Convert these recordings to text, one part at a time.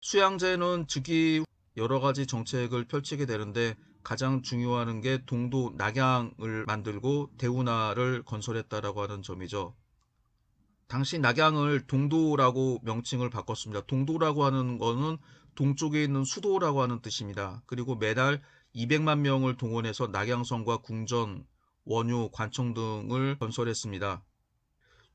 수양제는 즉위 여러 가지 정책을 펼치게 되는데 가장 중요한 게 동도 낙양을 만들고 대운하를 건설했다라고 하는 점이죠. 당시 낙양을 동도라고 명칭을 바꿨습니다. 동도라고 하는 거는 동쪽에 있는 수도라고 하는 뜻입니다. 그리고 매달 200만 명을 동원해서 낙양성과 궁전, 원효, 관청 등을 건설했습니다.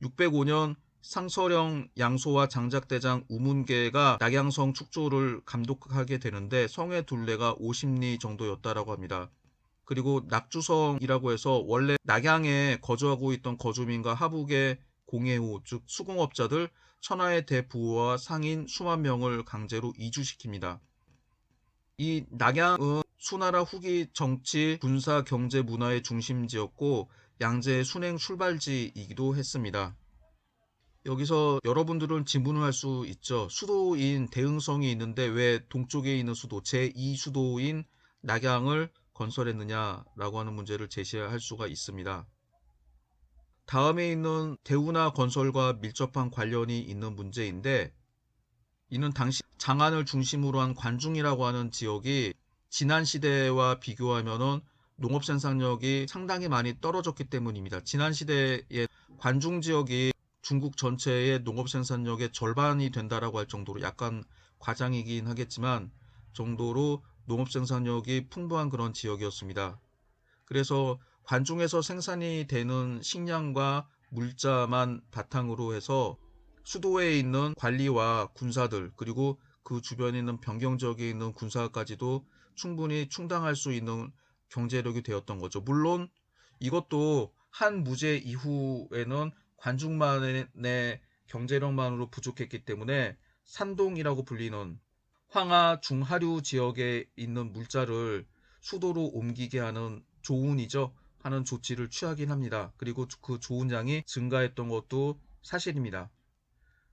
605년 상서령 양소와 장작대장 우문계가 낙양성 축조를 감독하게 되는데 성의 둘레가 50리 정도였다라고 합니다. 그리고 낙주성이라고 해서 원래 낙양에 거주하고 있던 거주민과 하북의 공예호 즉 수공업자들 천하의 대부와 상인 수만 명을 강제로 이주시킵니다. 이 낙양은 수나라 후기 정치, 군사, 경제, 문화의 중심지였고 양제의 순행 출발지이기도 했습니다. 여기서 여러분들은 질문을 할 수 있죠. 수도인 대흥성이 있는데 왜 동쪽에 있는 수도 제2수도인 낙양을 건설했느냐라고 하는 문제를 제시할 수가 있습니다. 다음에 있는 대운하 건설과 밀접한 관련이 있는 문제인데 이는 당시 장안을 중심으로 한 관중이라고 하는 지역이 지난 시대와 비교하면은 농업 생산력이 상당히 많이 떨어졌기 때문입니다. 지난 시대에 관중 지역이 중국 전체의 농업 생산력의 절반이 된다라고 할 정도로 약간 과장이긴 하겠지만 정도로 농업 생산력이 풍부한 그런 지역이었습니다. 그래서 관중에서 생산이 되는 식량과 물자만 바탕으로 해서 수도에 있는 관리와 군사들 그리고 그 주변에 있는 변경 지역에 있는 군사까지도 충분히 충당할 수 있는 경제력이 되었던 거죠. 물론 이것도 한 무제 이후에는 관중만의 경제력만으로 부족했기 때문에 산동이라고 불리는 황하 중하류 지역에 있는 물자를 수도로 옮기게 하는 조운이죠. 하는 조치를 취하긴 합니다. 그리고 그 조운 양이 증가했던 것도 사실입니다.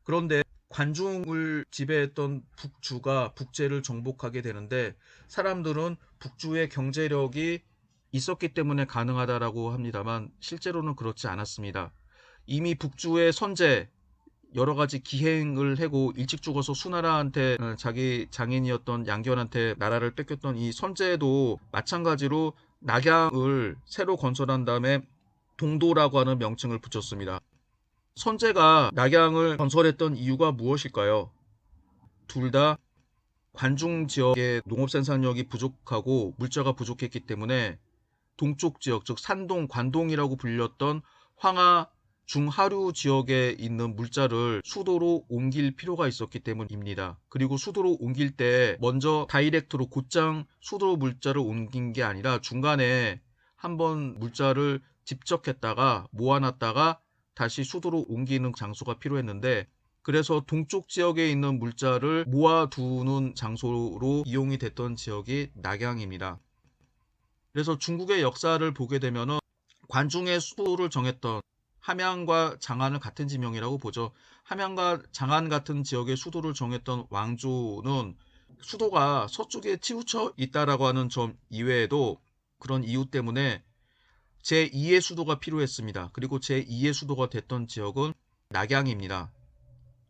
그런데 관중을 지배했던 북주가 북제를 정복하게 되는데 사람들은 북주의 경제력이 있었기 때문에 가능하다라고 합니다만 실제로는 그렇지 않았습니다. 이미 북주의 선제 여러 가지 기행을 하고 일찍 죽어서 수나라한테 자기 장인이었던 양견한테 나라를 뺏겼던 이 선제도 마찬가지로 낙양을 새로 건설한 다음에 동도라고 하는 명칭을 붙였습니다. 선제가 낙양을 건설했던 이유가 무엇일까요? 둘 다 관중 지역의 농업 생산력이 부족하고 물자가 부족했기 때문에 동쪽 지역 즉 산동, 관동이라고 불렸던 황하 중하류 지역에 있는 물자를 수도로 옮길 필요가 있었기 때문입니다. 그리고 수도로 옮길 때 먼저 다이렉트로 곧장 수도 물자를 옮긴 게 아니라 중간에 한번 물자를 집적했다가 모아놨다가 다시 수도로 옮기는 장소가 필요했는데 그래서 동쪽 지역에 있는 물자를 모아두는 장소로 이용이 됐던 지역이 낙양입니다. 그래서 중국의 역사를 보게 되면은 관중의 수도를 정했던 함양과 장안을 같은 지명이라고 보죠. 함양과 장안 같은 지역의 수도를 정했던 왕조는 수도가 서쪽에 치우쳐 있다라고 하는 점 이외에도 그런 이유 때문에 제2의 수도가 필요했습니다. 그리고 제2의 수도가 됐던 지역은 낙양입니다.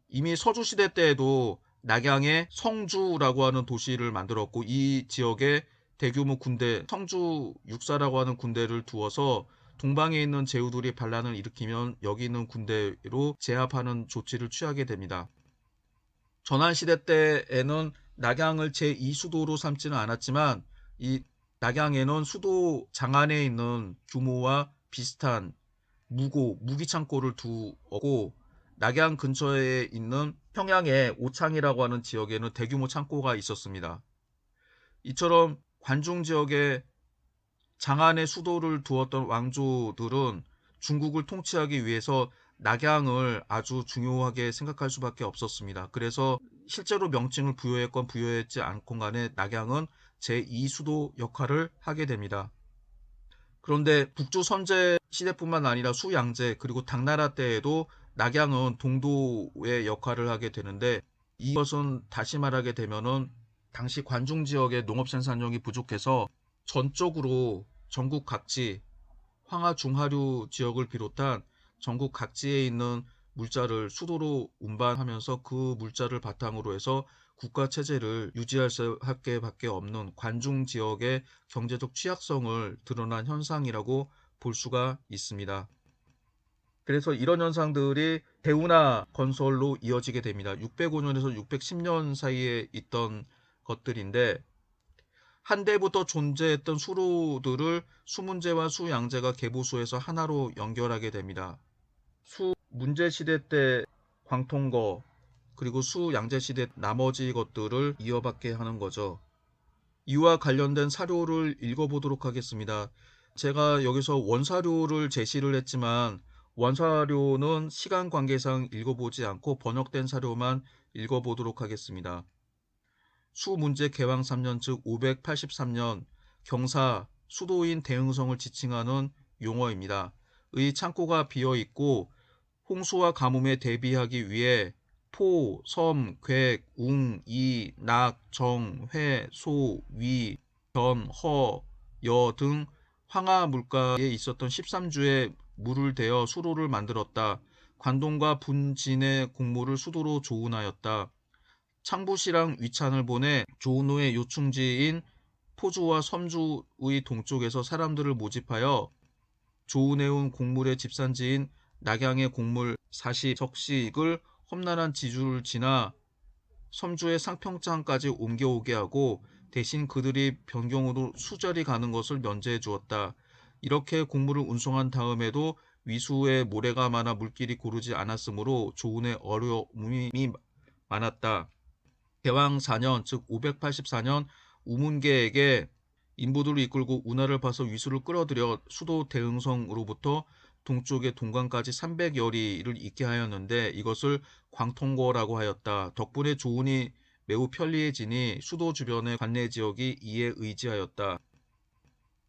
이미 서주시대 때에도 낙양에 성주라고 하는 도시를 만들었고 이 지역에 대규모 군대 성주 육사라고 하는 군대를 두어서 동방에 있는 제후들이 반란을 일으키면 여기 있는 군대로 제압하는 조치를 취하게 됩니다. 전환시대 때에는 낙양을 제2수도로 삼지는 않았지만 이 낙양에는 수도 장안에 있는 규모와 비슷한 무기창고를 두었고 낙양 근처에 있는 평양의 오창이라고 하는 지역에는 대규모 창고가 있었습니다. 이처럼 관중 지역에 장안의 수도를 두었던 왕조들은 중국을 통치하기 위해서 낙양을 아주 중요하게 생각할 수밖에 없었습니다. 그래서 실제로 명칭을 부여했건 부여했지 않건 간에 낙양은 제2수도 역할을 하게 됩니다. 그런데 북조 선제 시대뿐만 아니라 수양제 그리고 당나라 때에도 낙양은 동도의 역할을 하게 되는데 이것은 다시 말하게 되면은 당시 관중 지역의 농업 생산력이 부족해서 전적으로 전국 각지 황하 중하류 지역을 비롯한 전국 각지에 있는 물자를 수도로 운반하면서 그 물자를 바탕으로 해서 국가 체제를 유지할 수밖에 없는 관중 지역의 경제적 취약성을 드러난 현상이라고 볼 수가 있습니다. 그래서 이런 현상들이 대운하 건설로 이어지게 됩니다. 605년에서 610년 사이에 있던 것들인데 한때부터 존재했던 수로들을 수문제와 수양제가 계보수에서 하나로 연결하게 됩니다. 수문제 시대 때 광통거 그리고 수양제 시대 나머지 것들을 이어받게 하는 거죠. 이와 관련된 사료를 읽어보도록 하겠습니다. 제가 여기서 원사료를 제시를 했지만 원사료는 시간 관계상 읽어보지 않고 번역된 사료만 읽어보도록 하겠습니다. 수문제 개왕 3년 즉 583년 경사 수도인 대흥성을 지칭하는 용어입니다. 의 창고가 비어있고 홍수와 가뭄에 대비하기 위해 포, 섬, 객, 웅, 이, 낙, 정, 회, 소, 위, 변, 허, 여 등 황하 물가에 있었던 13주의 물을 대어 수로를 만들었다. 관동과 분진의 곡물을 수도로 조운하였다. 창부시랑 위찬을 보내 조은호의 요충지인 포주와 섬주의 동쪽에서 사람들을 모집하여 조은해운 곡물의 집산지인 낙양의 곡물 40석씩을 험난한 지주를 지나 섬주의 상평창까지 옮겨오게 하고 대신 그들이 변경으로 수절이 가는 것을 면제해 주었다. 이렇게 곡물을 운송한 다음에도 위수의 모래가 많아 물길이 고르지 않았으므로 조은의 어려움이 많았다. 개왕 4년 즉 584년 우문계에게 인부들을 이끌고 운하를 봐서 위수를 끌어들여 수도 대흥성으로부터 동쪽의 동강까지 300여리를 있게 하였는데 이것을 광통거라고 하였다. 덕분에 조운이 매우 편리해지니 수도 주변의 관내 지역이 이에 의지하였다.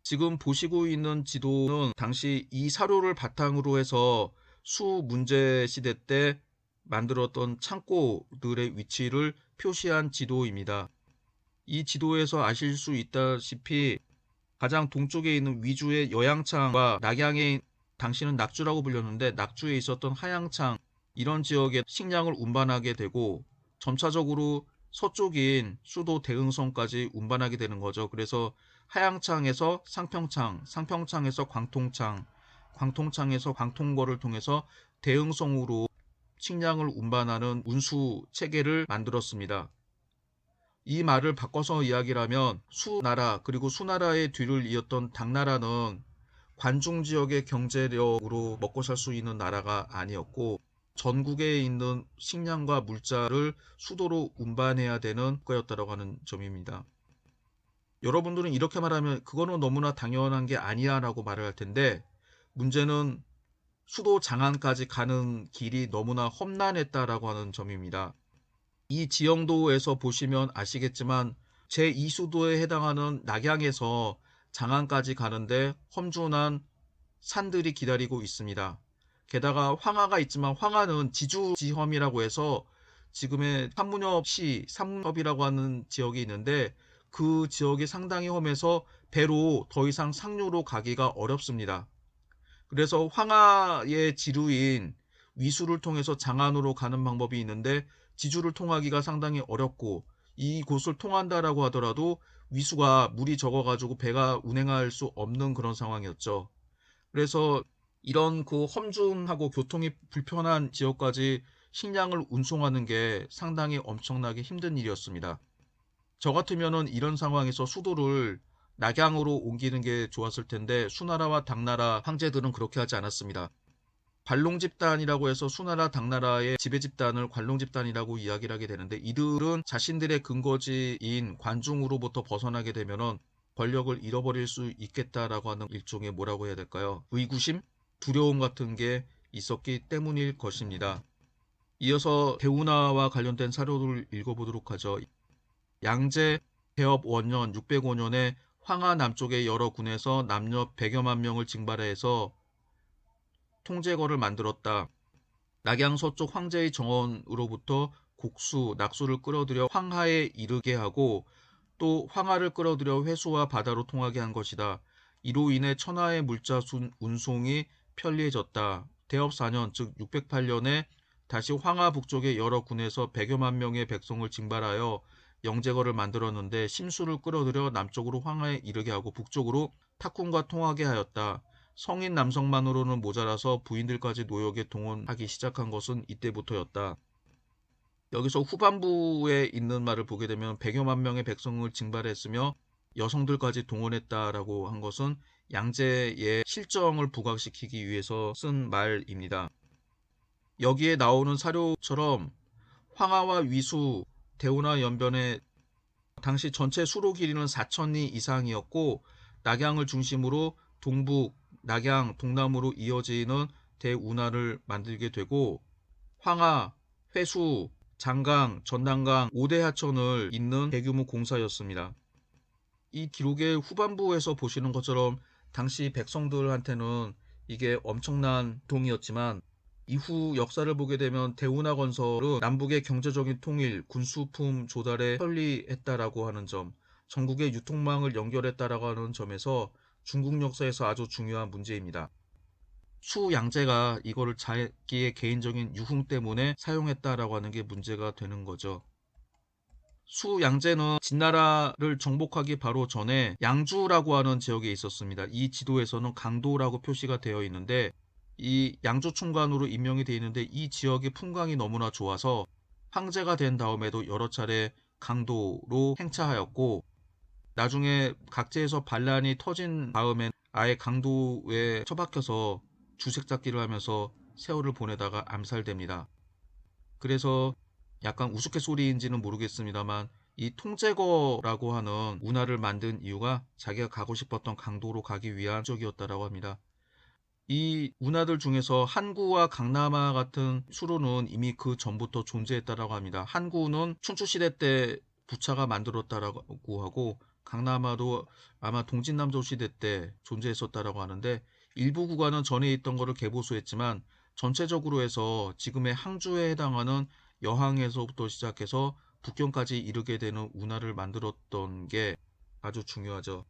지금 보시고 있는 지도는 당시 이 사료를 바탕으로 해서 수문제 시대 때 만들었던 창고들의 위치를 표시한 지도입니다. 이 지도에서 아실 수 있다시피 가장 동쪽에 있는 위주의 여양창과 낙양에 당시는 낙주라고 불렸는데 낙주에 있었던 하양창 이런 지역에 식량을 운반하게 되고 점차적으로 서쪽인 수도 대흥성까지 운반하게 되는 거죠. 그래서 하양창에서 상평창, 상평창에서 광통창, 광통창에서 광통거를 통해서 대흥성으로 식량을 운반하는 운수 체계를 만들었습니다. 이 말을 바꿔서 이야기를 하면 수나라 그리고 수나라의 뒤를 이었던 당나라는 관중 지역의 경제력으로 먹고 살 수 있는 나라가 아니었고 전국에 있는 식량과 물자를 수도로 운반해야 되는 거였다고 하는 점입니다. 여러분들은 이렇게 말하면 그거는 너무나 당연한 게 아니야 라고 말을 할 텐데 문제는 수도 장안까지 가는 길이 너무나 험난했다라고 하는 점입니다. 이 지형도에서 보시면 아시겠지만 제2수도에 해당하는 낙양에서 장안까지 가는데 험준한 산들이 기다리고 있습니다. 게다가 황하가 있지만 황하는 지주지험이라고 해서 지금의 산문협시, 산문협이라고 하는 지역이 있는데 그 지역이 상당히 험해서 배로 더 이상 상류로 가기가 어렵습니다. 그래서 황하의 지류인 위수를 통해서 장안으로 가는 방법이 있는데 지주를 통하기가 상당히 어렵고 이곳을 통한다라고 하더라도 위수가 물이 적어가지고 배가 운행할 수 없는 그런 상황이었죠. 그래서 이런 그 험준하고 교통이 불편한 지역까지 식량을 운송하는 게 상당히 엄청나게 힘든 일이었습니다. 저 같으면은 이런 상황에서 수도를 낙양으로 옮기는 게 좋았을 텐데 수나라와 당나라 황제들은 그렇게 하지 않았습니다. 관롱집단이라고 해서 수나라 당나라의 지배집단을 관롱집단이라고 이야기를 하게 되는데 이들은 자신들의 근거지인 관중으로부터 벗어나게 되면은 권력을 잃어버릴 수 있겠다라고 하는 일종의 뭐라고 해야 될까요? 의구심? 두려움 같은 게 있었기 때문일 것입니다. 이어서 대운하와 관련된 사료를 읽어보도록 하죠. 양제 개업 원년 605년에 황하 남쪽의 여러 군에서 남녀 100여만 명을 징발해서 통제거를 만들었다. 낙양 서쪽 황제의 정원으로부터 곡수, 낙수를 끌어들여 황하에 이르게 하고 또 황하를 끌어들여 회수와 바다로 통하게 한 것이다. 이로 인해 천하의 물자 운송이 편리해졌다. 대업 4년 즉 608년에 다시 황하 북쪽의 여러 군에서 100여만 명의 백성을 징발하여 영제거를 만들었는데 심수를 끌어들여 남쪽으로 황하에 이르게 하고 북쪽으로 탁군과 통하게 하였다. 성인 남성만으로는 모자라서 부인들까지 노역에 동원하기 시작한 것은 이때부터였다. 여기서 후반부에 있는 말을 보게 되면 100여만 명의 백성을 징발했으며 여성들까지 동원했다라고 한 것은 양제의 실정을 부각시키기 위해서 쓴 말입니다. 여기에 나오는 사료처럼 황하와 위수, 대우나 연변의 당시 전체 수로 길이는 4,000리 이상이었고 낙양을 중심으로 동북, 낙양, 동남으로 이어지는 대운하를 만들게 되고 황하, 회수, 장강, 전남강 5대 하천을 잇는 대규모 공사였습니다. 이 기록의 후반부에서 보시는 것처럼 당시 백성들한테는 이게 엄청난 동이었지만 이후 역사를 보게 되면 대운하 건설은 남북의 경제적인 통일, 군수품 조달에 편리했다라고 하는 점, 전국의 유통망을 연결했다라고 하는 점에서 중국 역사에서 아주 중요한 문제입니다. 수양제가 이거를 자기의 개인적인 유흥 때문에 사용했다라고 하는 게 문제가 되는 거죠. 수양제는 진나라를 정복하기 바로 전에 양주라고 하는 지역에 있었습니다. 이 지도에서는 강도라고 표시가 되어 있는데 이 양주 총관으로 임명이 되어 있는데 이 지역의 풍광이 너무나 좋아서 황제가 된 다음에도 여러 차례 강도로 행차하였고 나중에 각지에서 반란이 터진 다음엔 아예 강도에 처박혀서 주색잡기를 하면서 세월을 보내다가 암살됩니다. 그래서 약간 우스갯소리인지는 모르겠습니다만 이 통제거라고 하는 운하를 만든 이유가 자기가 가고 싶었던 강도로 가기 위한 목적이었다라고 합니다. 이 운하들 중에서 한구와 강남하 같은 수로는 이미 그 전부터 존재했다라고 합니다. 한구는 춘추시대 때 부차가 만들었다라고 하고 강남하도 아마 동진남조 시대 때 존재했었다라고 하는데 일부 구간은 전에 있던 것을 개보수했지만 전체적으로 해서 지금의 항주에 해당하는 여항에서부터 시작해서 북경까지 이르게 되는 운하를 만들었던 게 아주 중요하죠.